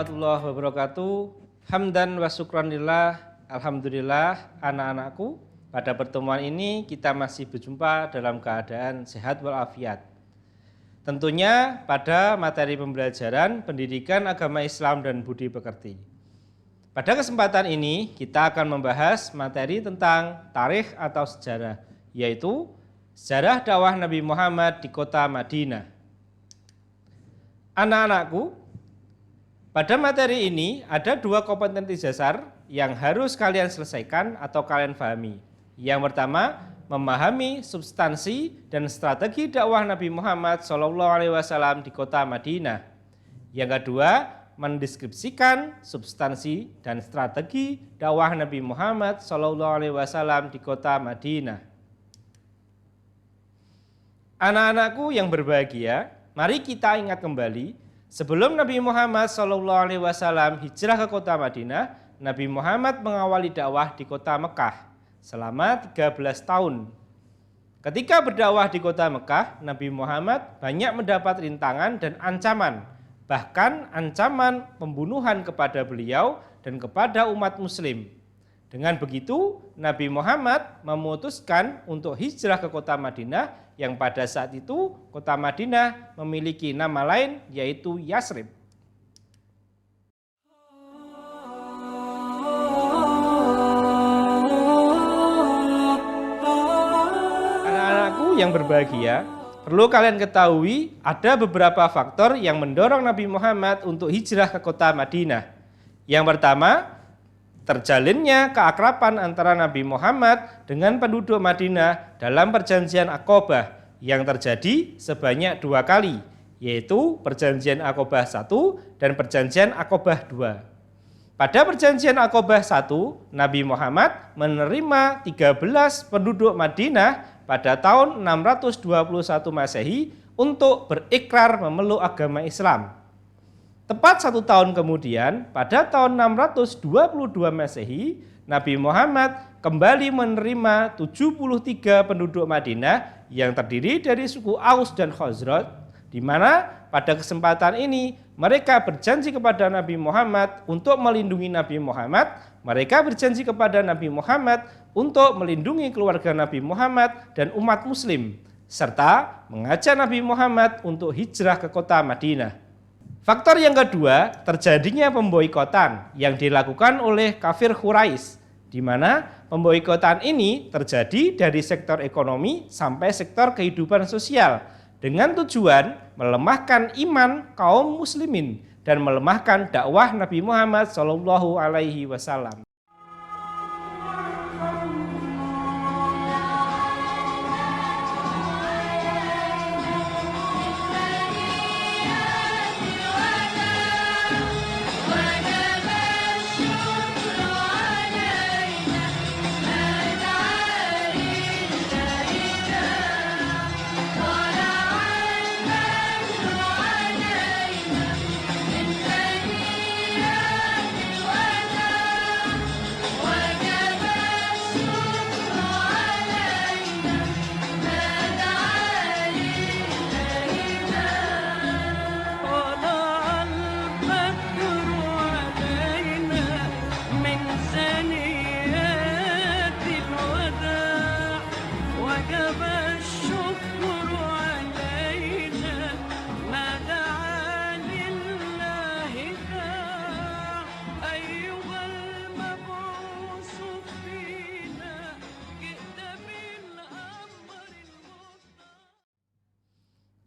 warahmatullahi wabarakatuh. Hamdan wa syukranillah. Alhamdulillah anak-anakku. Pada pertemuan ini kita masih berjumpa dalam keadaan sehat walafiat. Tentunya pada materi pembelajaran pendidikan agama Islam dan budi pekerti. Pada kesempatan ini kita akan membahas materi tentang tarikh atau sejarah, yaitu sejarah dakwah Nabi Muhammad di kota Madinah. Anak-anakku, pada materi ini ada dua kompetensi dasar yang harus kalian selesaikan atau kalian pahami. Yang pertama, memahami substansi dan strategi dakwah Nabi Muhammad SAW di kota Madinah. Yang kedua, mendeskripsikan substansi dan strategi dakwah Nabi Muhammad SAW di kota Madinah. Anak-anakku yang berbahagia, mari kita ingat kembali, sebelum Nabi Muhammad SAW hijrah ke kota Madinah, Nabi Muhammad mengawali dakwah di kota Mekah selama 13 tahun. Ketika berdakwah di kota Mekah, Nabi Muhammad banyak mendapat rintangan dan ancaman, bahkan ancaman pembunuhan kepada beliau dan kepada umat muslim. Dengan begitu, Nabi Muhammad memutuskan untuk hijrah ke kota Madinah yang pada saat itu kota Madinah memiliki nama lain yaitu Yasrib. Anak-anakku yang berbahagia, perlu kalian ketahui ada beberapa faktor yang mendorong Nabi Muhammad untuk hijrah ke kota Madinah. Yang pertama, terjalinnya keakraban antara Nabi Muhammad dengan penduduk Madinah dalam perjanjian Aqobah yang terjadi sebanyak 2 kali, yaitu perjanjian Aqobah 1 dan perjanjian Aqobah 2. Pada perjanjian Aqobah 1, Nabi Muhammad menerima 13 penduduk Madinah pada tahun 621 Masehi untuk berikrar memeluk agama Islam. Tepat 1 tahun kemudian, pada tahun 622 Masehi, Nabi Muhammad kembali menerima 73 penduduk Madinah yang terdiri dari suku Aus dan Khazraj, di mana pada kesempatan ini mereka berjanji kepada Nabi Muhammad untuk melindungi Nabi Muhammad, mereka berjanji kepada Nabi Muhammad untuk melindungi keluarga Nabi Muhammad dan umat muslim, serta mengajak Nabi Muhammad untuk hijrah ke kota Madinah. Faktor yang kedua, terjadinya pemboikotan yang dilakukan oleh kafir Quraisy, di mana pemboikotan ini terjadi dari sektor ekonomi sampai sektor kehidupan sosial dengan tujuan melemahkan iman kaum muslimin dan melemahkan dakwah Nabi Muhammad SAW.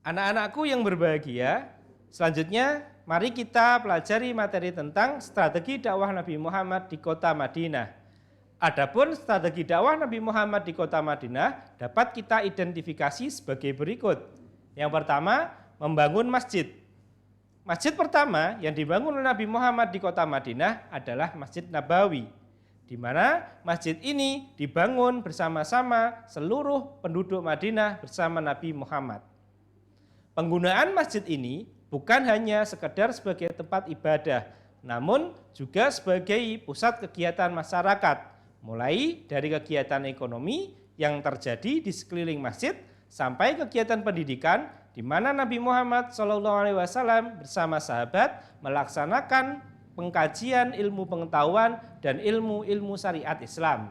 Anak-anakku yang berbahagia, selanjutnya mari kita pelajari materi tentang strategi dakwah Nabi Muhammad di kota Madinah. Adapun strategi dakwah Nabi Muhammad di kota Madinah dapat kita identifikasi sebagai berikut. Yang pertama, membangun masjid. Masjid pertama yang dibangun oleh Nabi Muhammad di kota Madinah adalah Masjid Nabawi, di mana masjid ini dibangun bersama-sama seluruh penduduk Madinah bersama Nabi Muhammad. Penggunaan masjid ini bukan hanya sekedar sebagai tempat ibadah, namun juga sebagai pusat kegiatan masyarakat, mulai dari kegiatan ekonomi yang terjadi di sekeliling masjid sampai kegiatan pendidikan di mana Nabi Muhammad SAW bersama sahabat melaksanakan pengkajian ilmu pengetahuan dan ilmu-ilmu syariat Islam.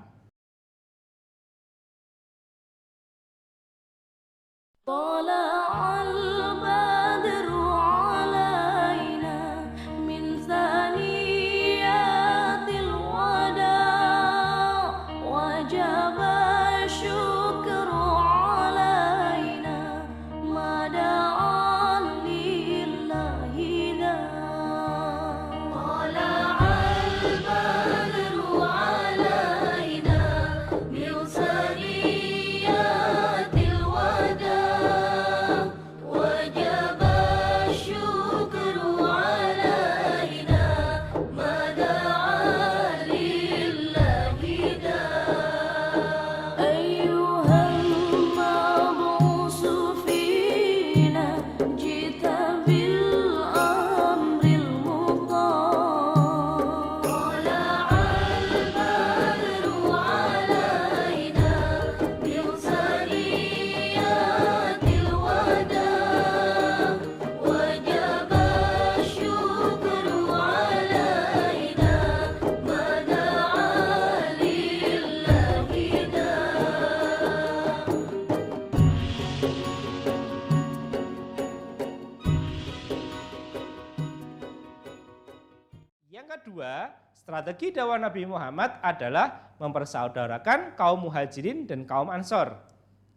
Yang kedua, strategi dakwah Nabi Muhammad adalah mempersaudarakan kaum muhajirin dan kaum ansor.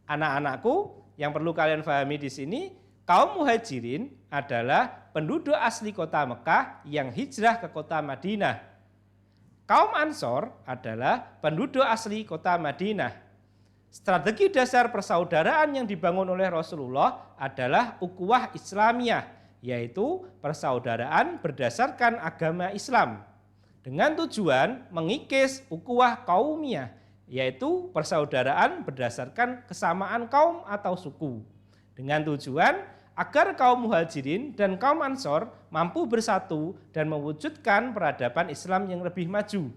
Anak-anakku, yang perlu kalian pahami di sini, kaum muhajirin adalah penduduk asli kota Mekah yang hijrah ke kota Madinah. Kaum ansor adalah penduduk asli kota Madinah. Strategi dasar persaudaraan yang dibangun oleh Rasulullah adalah ukhuwah Islamiyah, yaitu persaudaraan berdasarkan agama Islam, dengan tujuan mengikis ukhuwah qaumiyah, yaitu persaudaraan berdasarkan kesamaan kaum atau suku, dengan tujuan agar kaum muhajirin dan kaum ansor mampu bersatu dan mewujudkan peradaban Islam yang lebih maju.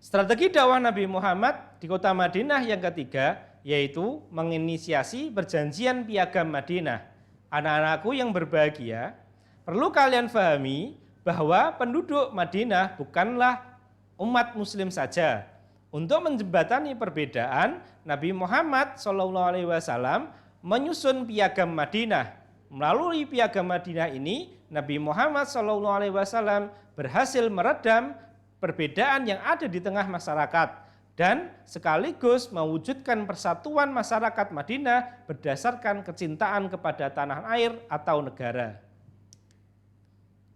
Strategi dakwah Nabi Muhammad di kota Madinah yang ketiga yaitu menginisiasi perjanjian piagam Madinah. Anak-anakku yang berbahagia, perlu kalian pahami bahwa penduduk Madinah bukanlah umat muslim saja. Untuk menjembatani perbedaan, Nabi Muhammad SAW menyusun piagam Madinah. Melalui piagam Madinah ini, Nabi Muhammad SAW berhasil meredam perbedaan yang ada di tengah masyarakat dan sekaligus mewujudkan persatuan masyarakat Madinah berdasarkan kecintaan kepada tanah air atau negara.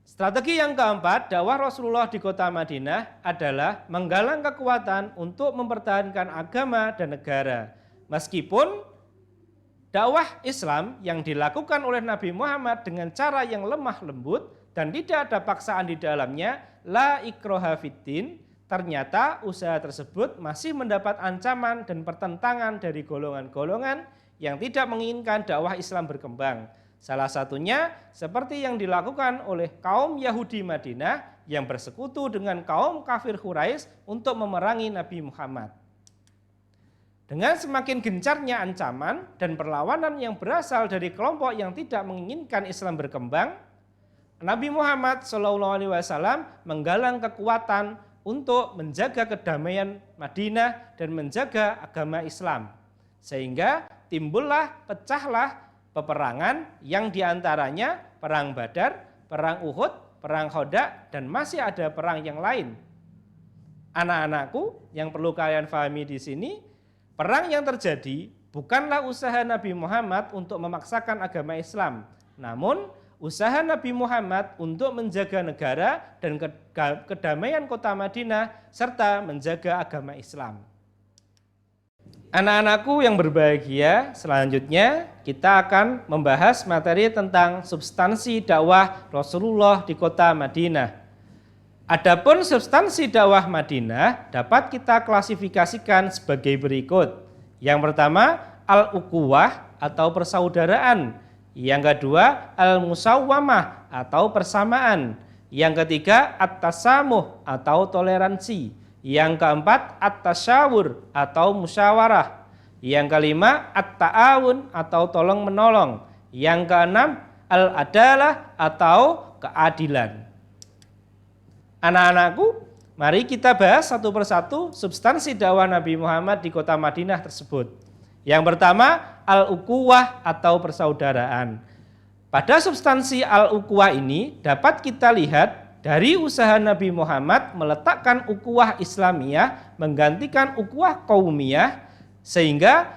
Strategi yang keempat, dakwah Rasulullah di kota Madinah adalah menggalang kekuatan untuk mempertahankan agama dan negara. Meskipun dakwah Islam yang dilakukan oleh Nabi Muhammad dengan cara yang lemah lembut dan tidak ada paksaan di dalamnya, la ikraha fiddin, ternyata usaha tersebut masih mendapat ancaman dan pertentangan dari golongan-golongan yang tidak menginginkan dakwah Islam berkembang. Salah satunya seperti yang dilakukan oleh kaum Yahudi Madinah yang bersekutu dengan kaum kafir Quraisy untuk memerangi Nabi Muhammad. Dengan semakin gencarnya ancaman dan perlawanan yang berasal dari kelompok yang tidak menginginkan Islam berkembang, Nabi Muhammad SAW menggalang kekuatan untuk menjaga kedamaian Madinah dan menjaga agama Islam. Sehingga pecahlah peperangan yang diantaranya perang Badar, perang Uhud, perang Khandaq, dan masih ada perang yang lain. Anak-anakku yang perlu kalian pahami di sini, perang yang terjadi bukanlah usaha Nabi Muhammad untuk memaksakan agama Islam, namun usaha Nabi Muhammad untuk menjaga negara dan kedamaian kota Madinah serta menjaga agama Islam. Anak-anakku yang berbahagia, selanjutnya kita akan membahas materi tentang substansi dakwah Rasulullah di kota Madinah. Adapun substansi dakwah Madinah dapat kita klasifikasikan sebagai berikut. Yang pertama, al-ukhuwah atau persaudaraan. Yang kedua, al-musawwamah atau persamaan. Yang ketiga, at-tasamuh atau toleransi. Yang keempat, at-tasyawur atau musyawarah. Yang kelima, at-ta'awun atau tolong menolong. Yang keenam, al-adalah atau keadilan. Anak-anakku, mari kita bahas satu persatu substansi dakwah Nabi Muhammad di kota Madinah tersebut. Yang pertama, al-ukuwah atau persaudaraan. Pada substansi al-ukuwah ini dapat kita lihat dari usaha Nabi Muhammad meletakkan ukuwah Islamiyah menggantikan ukuwah qaumiyah, sehingga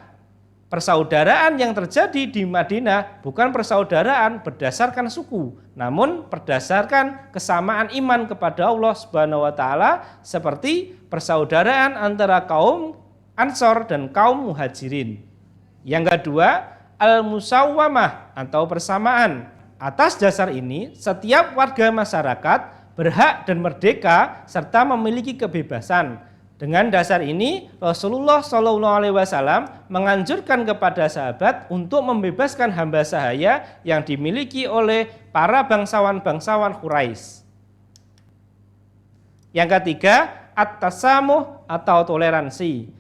persaudaraan yang terjadi di Madinah bukan persaudaraan berdasarkan suku, namun berdasarkan kesamaan iman kepada Allah Subhanahu wa taala, seperti persaudaraan antara kaum Ansor dan kaum Muhajirin. Yang kedua, al-musawwamah atau persamaan. Atas dasar ini, setiap warga masyarakat berhak dan merdeka serta memiliki kebebasan. Dengan dasar ini, Rasulullah SAW menganjurkan kepada sahabat untuk membebaskan hamba sahaya yang dimiliki oleh para bangsawan-bangsawan Quraisy. Yang ketiga, at-tasamuh atau toleransi.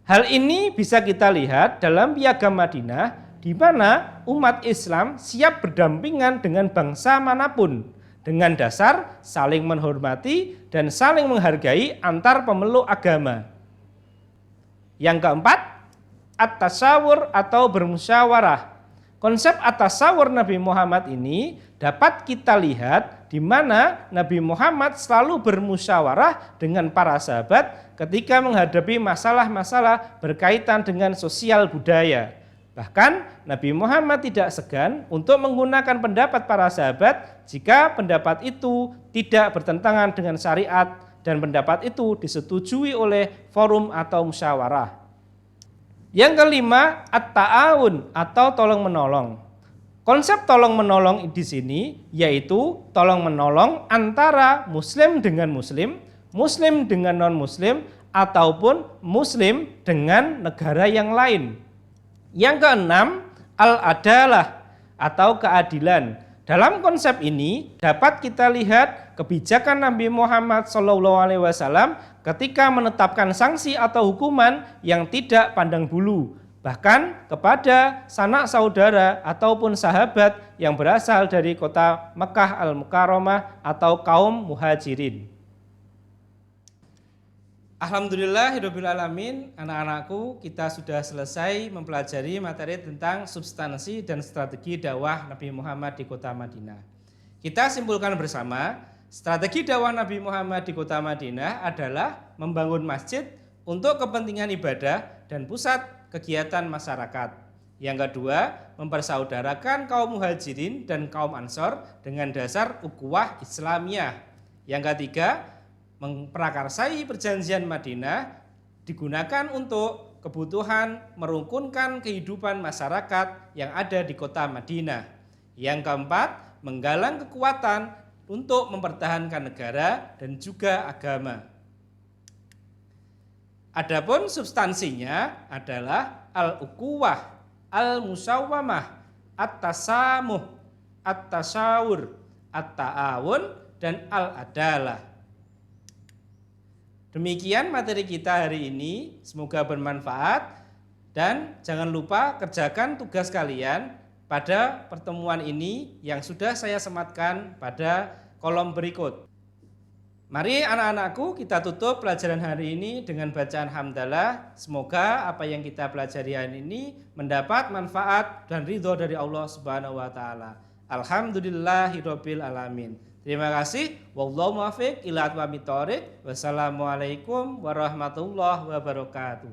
Hal ini bisa kita lihat dalam Piagam Madinah, di mana umat Islam siap berdampingan dengan bangsa manapun, dengan dasar saling menghormati dan saling menghargai antar pemeluk agama. Yang keempat, at-tasawur atau bermusyawarah. Konsep at-tasawur Nabi Muhammad ini dapat kita lihat di mana Nabi Muhammad selalu bermusyawarah dengan para sahabat ketika menghadapi masalah-masalah berkaitan dengan sosial budaya. Bahkan Nabi Muhammad tidak segan untuk menggunakan pendapat para sahabat jika pendapat itu tidak bertentangan dengan syariat dan pendapat itu disetujui oleh forum atau musyawarah. Yang kelima, at-ta'awun atau tolong menolong. Konsep tolong menolong di sini yaitu tolong menolong antara muslim dengan muslim, muslim dengan non-muslim, ataupun muslim dengan negara yang lain. Yang keenam, al-adalah atau keadilan. Dalam konsep ini dapat kita lihat kebijakan Nabi Muhammad SAW ketika menetapkan sanksi atau hukuman yang tidak pandang bulu, bahkan kepada sanak saudara ataupun sahabat yang berasal dari kota Mekah al-Mukarramah atau kaum Muhajirin. Alhamdulillahirabbil alamin, anak-anakku, kita sudah selesai mempelajari materi tentang substansi dan strategi dakwah Nabi Muhammad di kota Madinah. Kita simpulkan bersama, strategi dakwah Nabi Muhammad di kota Madinah adalah membangun masjid untuk kepentingan ibadah dan pusat kegiatan masyarakat. Yang kedua, mempersaudarakan kaum Muhajirin dan kaum Ansor dengan dasar ukhuwah Islamiyah. Yang ketiga, memprakarsai perjanjian Madinah digunakan untuk kebutuhan merukunkan kehidupan masyarakat yang ada di kota Madinah. Yang keempat, menggalang kekuatan untuk mempertahankan negara dan juga agama. Adapun substansinya adalah al-ukhuwah, al-musawwamah, at-tasamuh, at-tasawur, at-ta'awun, dan al-adalah. Demikian materi kita hari ini, semoga bermanfaat dan jangan lupa kerjakan tugas kalian pada pertemuan ini yang sudah saya sematkan pada kolom berikut. Mari anak-anakku, kita tutup pelajaran hari ini dengan bacaan hamdalah. Semoga apa yang kita pelajari hari ini mendapat manfaat dan ridho dari Allah Subhanahu wa taala. Alhamdulillahirabbil alamin. Terima kasih. Wallahu muwaffiq ila aqwamit thoriq. Wassalamualaikum warahmatullahi wabarakatuh.